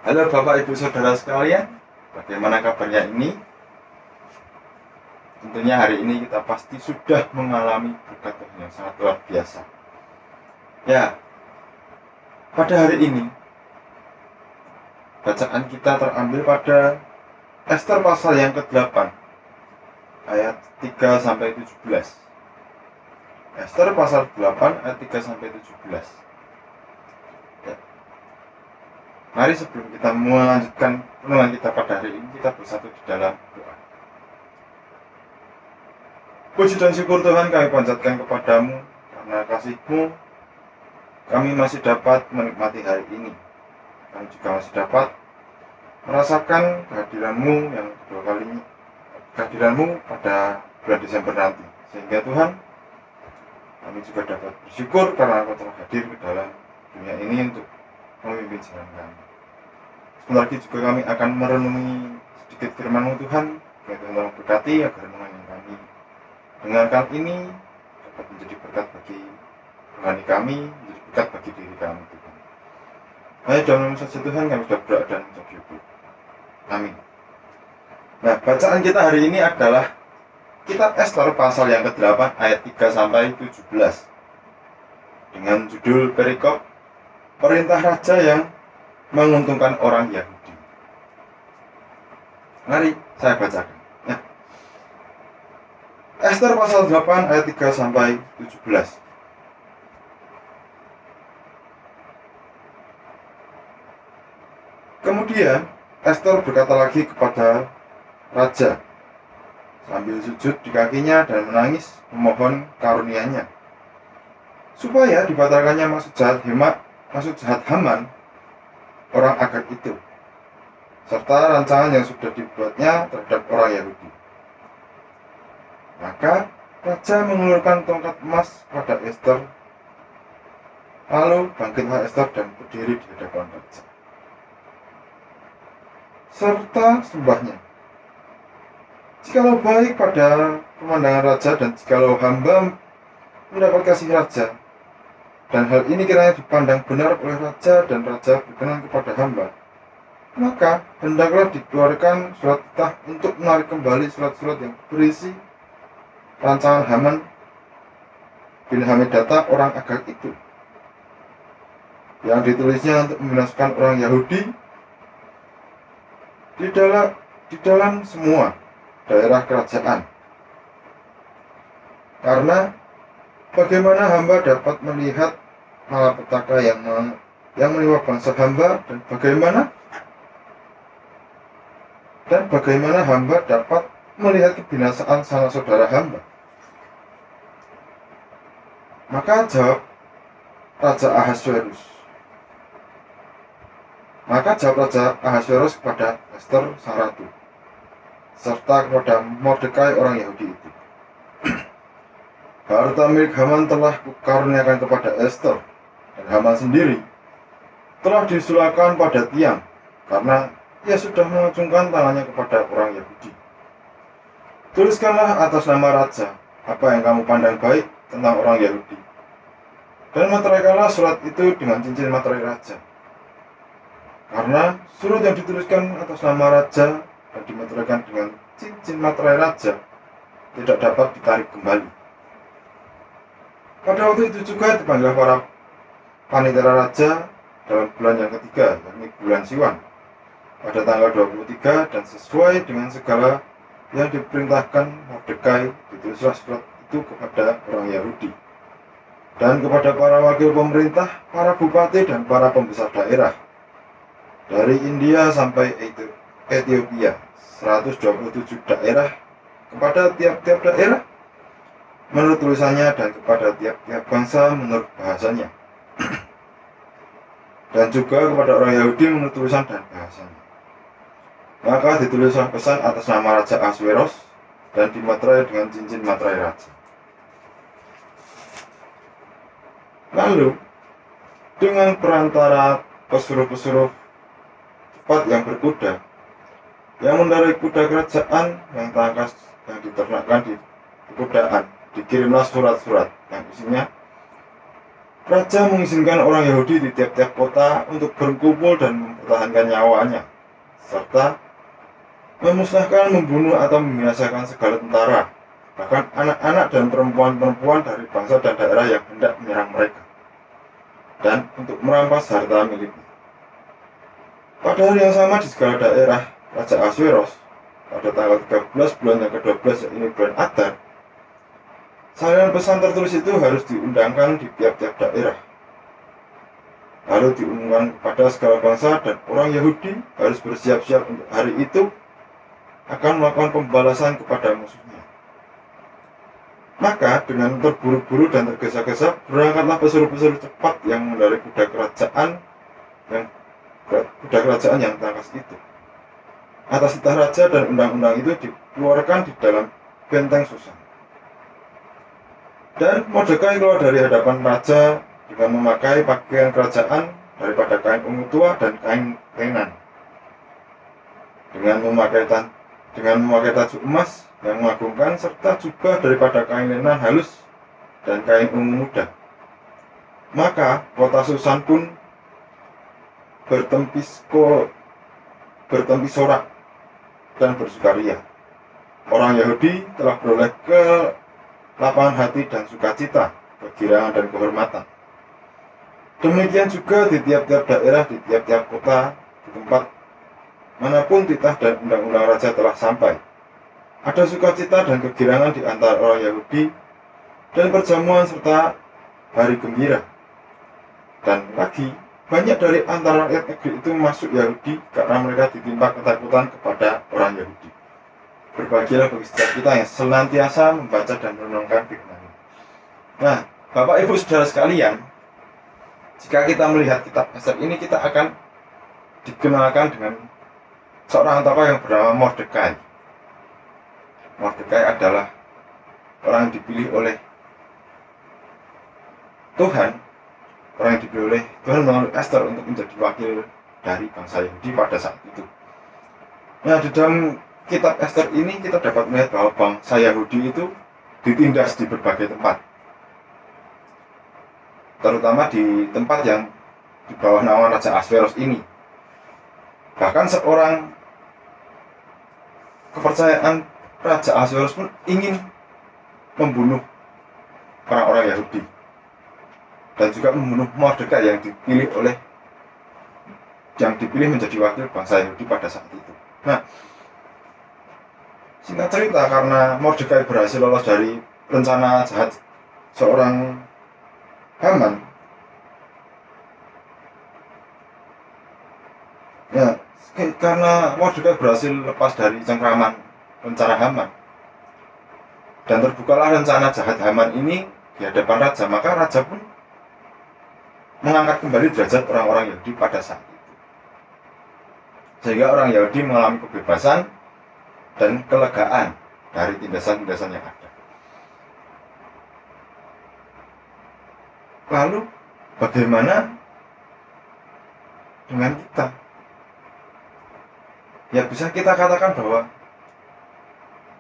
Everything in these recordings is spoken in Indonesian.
Halo Bapak Ibu Saudara sekalian, bagaimana kabarnya ini? Tentunya hari ini kita pasti sudah mengalami berkat Tuhan yang sangat luar biasa. Ya, pada hari ini bacaan kita terambil pada Ester pasal yang ke-8 ayat 3-17. Ester pasal 8 ayat 3-17. Mari sebelum kita melanjutkan renungan kita pada hari ini, kita bersatu di dalam doa. Puji dan syukur Tuhan kami panjatkan kepadamu, karena kasih-Mu kami masih dapat menikmati hari ini. Kami juga masih dapat merasakan kehadiran-Mu yang kedua kalinya, kehadiran-Mu pada bulan Desember nanti. Sehingga Tuhan, kami juga dapat bersyukur karena Engkau telah hadir ke dalam dunia ini untuk memimpin jalan kami. Sebentar lagi juga kami akan merenungi sedikit firman-Mu Tuhan. Biar Tuhan tolong berkati agar renungan yang kami dengarkan ini dapat menjadi berkat bagi rohani kami, menjadi berkat bagi diri kami Tuhan. Hanya dalam nama saja Tuhan kami sudah berdoa dan mengucap syukur. Amin. Nah, bacaan kita hari ini adalah Kitab Ester pasal yang ke-8 ayat 3-17 dengan judul perikop Perintah Raja yang menguntungkan orang Yahudi. Mari saya bacakan. Nah, Ester pasal 8 ayat 3-17. Kemudian Ester berkata lagi kepada raja sambil sujud di kakinya dan menangis memohon karunia-Nya supaya dibatalkannya maksud jahat Haman orang Agag itu, serta rancangan yang sudah dibuatnya terhadap orang Yahudi. Maka raja mengulurkan tongkat emas pada Ester. Lalu bangkitlah Ester dan berdiri di hadapan raja, serta sembahnya. Jikalau baik pada pemandangan raja dan jikalau hamba mendapat kasih raja, dan hal ini kiranya dipandang benar oleh raja dan raja berkenan kepada hamba, maka hendaklah dikeluarkan surat titah untuk menarik kembali surat-surat yang berisi rancangan Haman bin Hamedata orang Agag itu, yang ditulisnya untuk membinasakan orang Yahudi di dalam semua daerah kerajaan. Karena bagaimana hamba dapat melihat malapetaka yang menimpa bangsa hamba, dan bagaimana hamba dapat melihat kebinasaan sanak saudara hamba. Maka jawab Raja Ahasverus kepada Ester sang ratu, serta kepada Mordekai orang Yahudi itu, harta milik Haman telah kukaruniakan kepada Ester, dan Haman sendiri telah disulakan pada tiang, karena ia sudah mengacungkan tangannya kepada orang Yahudi. Tuliskanlah atas nama raja apa yang kamu pandang baik tentang orang Yahudi, dan materaikanlah surat itu dengan cincin materai raja. Karena surat yang dituliskan atas nama raja dan dimateraikan dengan cincin materai raja tidak dapat ditarik kembali. Pada waktu itu juga dipanggil para panitera raja dalam bulan yang ketiga, yakni bulan Siwan, pada tanggal 23, dan sesuai dengan segala yang diperintahkan Mordekai, ditulislah surat itu kepada orang Yahudi dan kepada para wakil pemerintah, para bupati dan para pembesar daerah dari India sampai Ethiopia, 127 daerah, kepada tiap-tiap daerah menurut tulisannya, dan kepada tiap-tiap bangsa menurut bahasanya, dan juga kepada orang Yahudi menurut tulisan dan bahasanya. Maka ditulislah pesan atas nama Raja Ahasveros dan dimaterai dengan cincin materai raja. Lalu dengan perantara pesuruh-pesuruh cepat yang berkuda, yang mendarai kuda kerajaan yang tangkas yang diternakkan di kekudaan, dikirimlah surat-surat yang isinya Raja mengizinkan orang Yahudi di tiap-tiap kota untuk berkumpul dan mempertahankan nyawanya, serta memusnahkan, membunuh, atau membinasakan segala tentara, bahkan anak-anak dan perempuan-perempuan dari bangsa dan daerah yang hendak menyerang mereka, dan untuk merampas harta miliknya. Pada hari yang sama di segala daerah, Raja Ahasveros pada tanggal 13 bulan yang ke-12, yaitu bulan Adar, salinan pesan tertulis itu harus diundangkan di tiap-tiap daerah. Lalu diumumkan kepada segala bangsa, dan orang Yahudi harus bersiap-siap untuk hari itu akan melakukan pembalasan kepada musuhnya. Maka dengan terburu-buru dan tergesa-gesa berangkatlah pesuruh-pesuruh cepat yang mengendarai kuda kerajaan yang tangkas itu. Atas titah raja dan undang-undang itu dikeluarkan di dalam benteng Susan. Dan Mordekai keluar dari hadapan raja dengan memakai pakaian kerajaan daripada kain ungu tua dan kain lenan, dengan memakai tajuk emas yang mengagumkan, serta jubah daripada kain lenan halus dan kain ungu muda. Maka kota Susan pun bertempi sorak dan bersukaria. Orang Yahudi telah beroleh ke lapangan hati dan sukacita, kegirangan dan kehormatan. Demikian juga di tiap-tiap daerah, di tiap-tiap kota, di tempat manapun titah dan undang-undang raja telah sampai, ada sukacita dan kegirangan di antara orang Yahudi, dan perjamuan serta hari gembira. Dan lagi, banyak dari antara rakyat negeri itu masuk Yahudi karena mereka ditimpa ketakutan kepada orang Yahudi. Berbahagialah bagi setiap kita yang senantiasa membaca dan merenungkan firman. Nah, Bapak Ibu Saudara sekalian, jika kita melihat kitab Ester ini, kita akan dikenalkan dengan seorang tokoh yang bernama Mordekai. Mordekai adalah orang yang dipilih oleh Tuhan, orang yang dipilih oleh Tuhan melalui Ester untuk menjadi wakil dari bangsa Yahudi pada saat itu. Nah, di dalam kitab Ester ini kita dapat melihat bahwa bangsa Yahudi itu ditindas di berbagai tempat, terutama di tempat yang di bawah naungan Raja Ahasveros ini. Bahkan seorang kepercayaan Raja Ahasveros pun ingin membunuh orang-orang Yahudi dan juga membunuh Mordekai yang dipilih menjadi wakil bangsa Yahudi pada saat itu. Nah, singkat cerita, karena Mordekai berhasil lolos dari rencana jahat seorang Haman, ya, karena Mordekai berhasil lepas dari cengkraman rencana Haman dan terbukalah rencana jahat Haman ini di hadapan raja, maka raja pun mengangkat kembali derajat orang-orang Yahudi pada saat itu, sehingga orang Yahudi mengalami kebebasan dan kelegaan dari tindasan-tindasan yang ada. Lalu bagaimana dengan kita? Ya, bisa kita katakan bahwa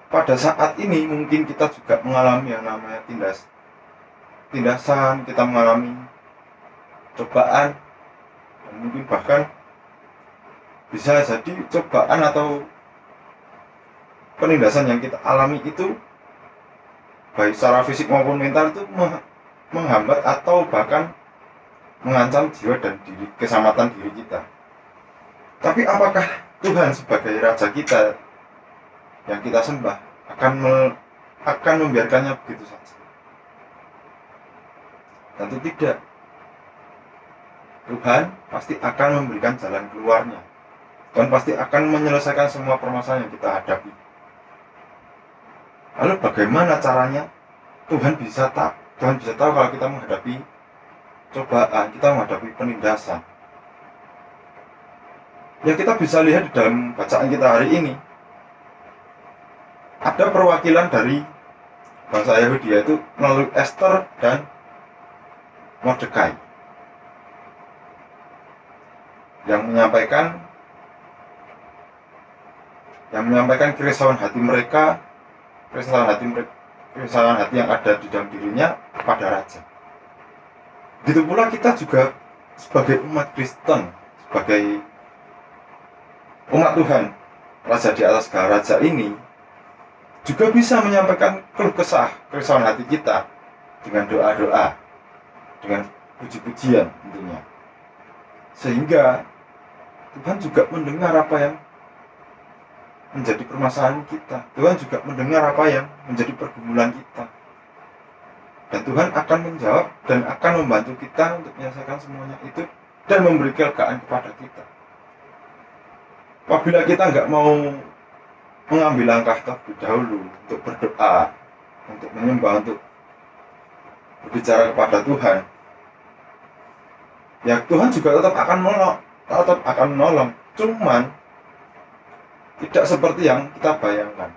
pada saat ini mungkin kita juga mengalami yang namanya tindasan, kita mengalami cobaan, dan mungkin bahkan bisa jadi cobaan atau penindasan yang kita alami itu baik secara fisik maupun mental itu menghambat atau bahkan mengancam jiwa dan keselamatan diri kita. Tapi apakah Tuhan sebagai Raja kita yang kita sembah akan membiarkannya begitu saja? Tentu tidak. Tuhan pasti akan memberikan jalan keluarnya. Tuhan pasti akan menyelesaikan semua permasalahan yang kita hadapi. Lalu bagaimana caranya? Tuhan bisa tahu kalau kita menghadapi cobaan, kita menghadapi penindasan. Ya, kita bisa lihat di dalam bacaan kita hari ini, ada perwakilan dari bangsa Yahudi, yaitu melalui Ester dan Mordekai, yang menyampaikan keresahan hati mereka, keresahan hati yang ada di dalam dirinya kepada raja. Begitu pula kita juga sebagai umat Kristen, sebagai umat Tuhan, Raja di atas segala raja ini juga bisa menyampaikan keluh kesah, keresahan hati kita dengan doa-doa, dengan puji-pujian tentunya. Sehingga Tuhan juga mendengar apa yang menjadi permasalahan kita. Tuhan juga mendengar apa yang menjadi pergumulan kita. Dan Tuhan akan menjawab dan akan membantu kita untuk menyelesaikan semuanya itu dan memberi kelegaan kepada kita. Apabila kita nggak mau mengambil langkah terlebih dahulu untuk berdoa, untuk menyembah, untuk berbicara kepada Tuhan, ya Tuhan juga tetap akan menolong. Cuman tidak seperti yang kita bayangkan.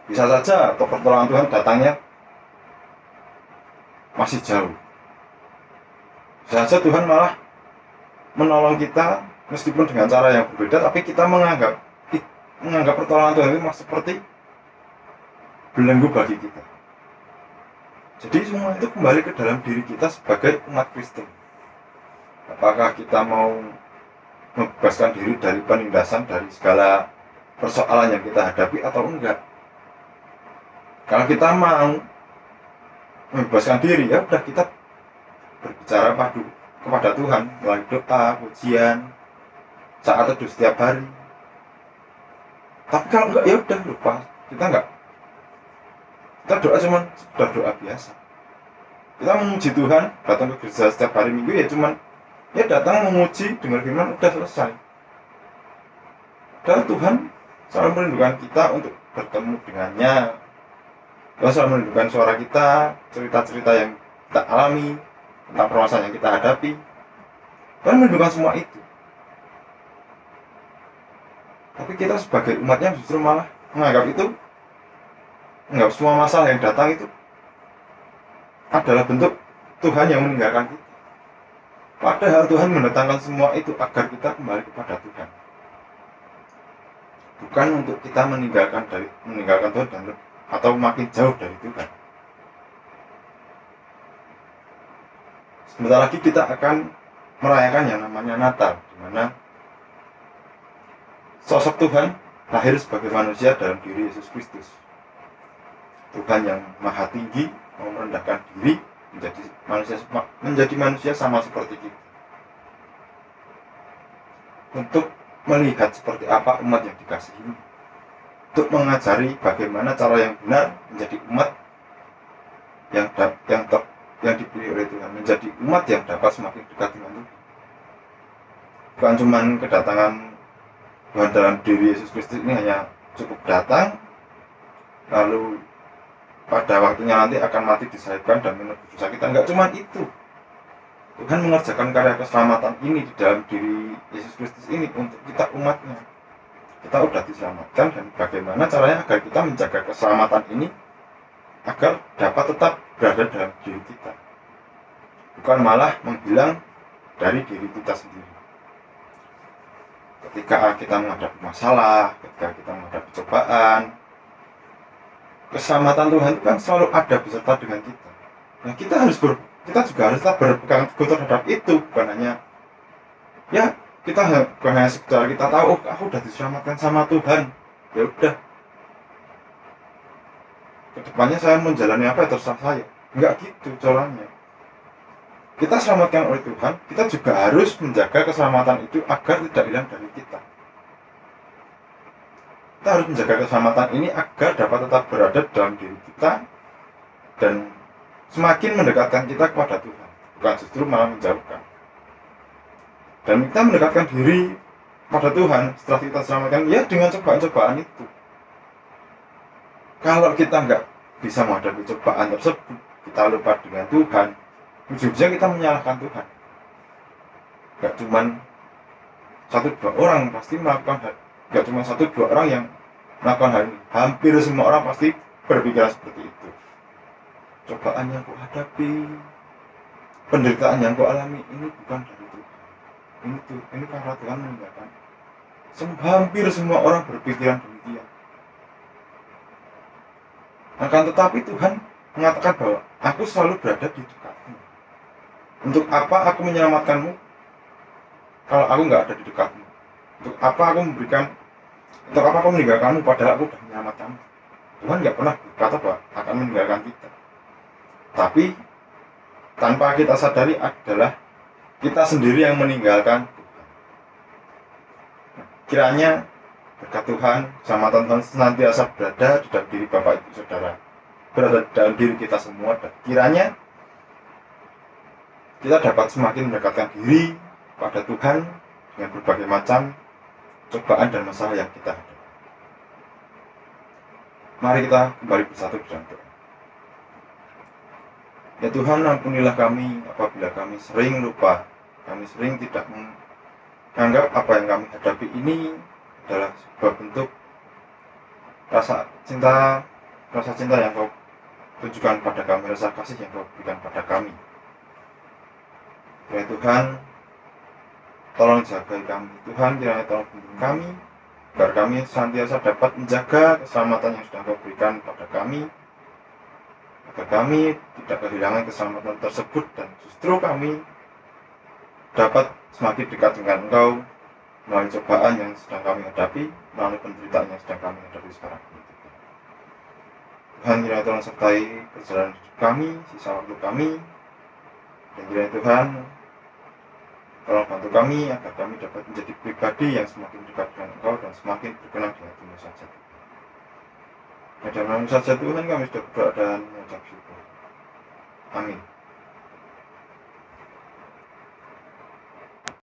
Bisa saja pertolongan Tuhan datangnya masih jauh. Bisa saja Tuhan malah menolong kita meskipun dengan cara yang berbeda, tapi kita menganggap pertolongan Tuhan itu masih seperti belenggu bagi kita. Jadi semua itu kembali ke dalam diri kita sebagai umat Kristen. Apakah kita mau membebaskan diri dari penindasan, dari segala persoalan yang kita hadapi atau enggak? Kalau kita mau membebaskan diri, ya udah kita berbicara padu kepada Tuhan melalui doa, pujian, saat teduh setiap hari. Tapi kalau enggak, ya udah lupa. Kita doa cuman sudah doa biasa. Kita memuji Tuhan, datang ke gereja setiap hari Minggu ya cuman ya datang memuji, dengar firman, udah selesai. Dan Tuhan selalu merindukan kita untuk bertemu dengannya. Tuhan selalu merindukan suara kita, cerita-cerita yang kita alami, tentang permasalahan yang kita hadapi. Tuhan merindukan semua itu. Tapi kita sebagai umatnya justru malah menganggap semua masalah yang datang itu adalah bentuk Tuhan yang meninggalkan kita. Padahal Tuhan mendatangkan semua itu agar kita kembali kepada Tuhan. Bukan untuk kita meninggalkan Tuhan atau makin jauh dari Tuhan. Sebentar lagi kita akan merayakan yang namanya Natal, di mana sosok Tuhan lahir sebagai manusia dalam diri Yesus Kristus. Tuhan yang maha tinggi mau merendahkan diri menjadi manusia sama seperti kita. Untuk melihat seperti apa umat yang dikasihi. Untuk mengajari bagaimana cara yang benar menjadi umat yang dipilih oleh Tuhan, menjadi umat yang dapat semakin dekat dengan Tuhan. Bukan cuma kedatangan Tuhan dalam diri Yesus Kristus ini hanya cukup datang, lalu pada waktunya nanti akan mati disalibkan dan menebus dosa kita. Enggak cuma itu. Tuhan mengerjakan karya keselamatan ini di dalam diri Yesus Kristus ini untuk kita umatnya. Kita udah diselamatkan, dan bagaimana caranya agar kita menjaga keselamatan ini agar dapat tetap berada dalam diri kita, bukan malah menghilang dari diri kita sendiri. Ketika kita menghadapi masalah, ketika kita menghadapi cobaan, keselamatan Tuhan itu kan selalu ada beserta dengan kita. Nah, kita juga harus tetap berpegang teguh terhadap itu, bukan hanya sekedar kita tahu, aku udah diselamatkan sama Tuhan, ya udah, kedepannya saya menjalani apa ya terserah saya. Enggak gitu caranya. Kita selamatkan oleh Tuhan, kita juga harus menjaga keselamatan itu agar tidak hilang dari kita. Kita harus menjaga keselamatan ini agar dapat tetap berada dalam diri kita dan semakin mendekatkan kita kepada Tuhan, bukan justru malah menjauhkan. Dan kita mendekatkan diri pada Tuhan setelah kita selamatkan ya dengan cobaan-cobaan itu. Kalau kita nggak bisa menghadapi cobaan tersebut, kita lupa dengan Tuhan, ujung-ujungnya kita menyalahkan Tuhan. Nggak cuma 1-2 orang pasti melakukan hal, nggak cuma 1-2 orang yang melakukan hal ini. Hampir semua orang pasti berpikiran seperti itu. Cobaan yang kau hadapi, penderitaan yang kau alami ini bukan dari Tuhan. Ini karena Tuhan meninggalkan. Hampir semua orang berpikiran demikian. Akan tetapi Tuhan mengatakan bahwa aku selalu berada di dekatmu. Untuk apa aku menyelamatkanmu kalau aku nggak ada di dekatmu? Untuk apa aku meninggalkanmu padahal aku sudah menyelamatkanmu? Tuhan nggak pernah berkata bahwa akan meninggalkan kita. Tapi tanpa kita sadari adalah kita sendiri yang meninggalkan Tuhan. Kiranya berkat Tuhan, keselamatan Tuhan senantiasa berada di dalam diri Bapak Ibu Saudara, berada di dalam diri kita semua, dan kiranya kita dapat semakin mendekatkan diri pada Tuhan dengan berbagai macam cobaan dan masalah yang kita hadapi. Mari kita kembali bersatu dalam doa. Ya Tuhan, ampunilah kami apabila kami sering lupa, kami sering tidak menganggap apa yang kami hadapi ini adalah sebuah bentuk rasa cinta yang Kau tunjukkan pada kami, rasa kasih yang Kau berikan pada kami. Ya Tuhan, tolong jaga kami. Tuhan, kiranya tolong bimbing kami, agar kami senantiasa dapat menjaga keselamatan yang sudah Kau berikan pada kami, agar kami tidak kehilangan keselamatan tersebut, dan justru kami dapat semakin dekat dengan Engkau melalui cobaan yang sedang kami hadapi, melalui penderitaan yang sedang kami hadapi sekarang ini. Tuhan, kiranya tolong sertai perjalanan hidup kami, sisa waktu kami, dan kiranya Tuhan tolong bantu kami agar kami dapat menjadi pribadi yang semakin dekat dengan Engkau dan semakin berkenan di hati-Mu saja. Dalam nama saja Tuhan kami sudah berdoa dan mengucap syukur. Amin.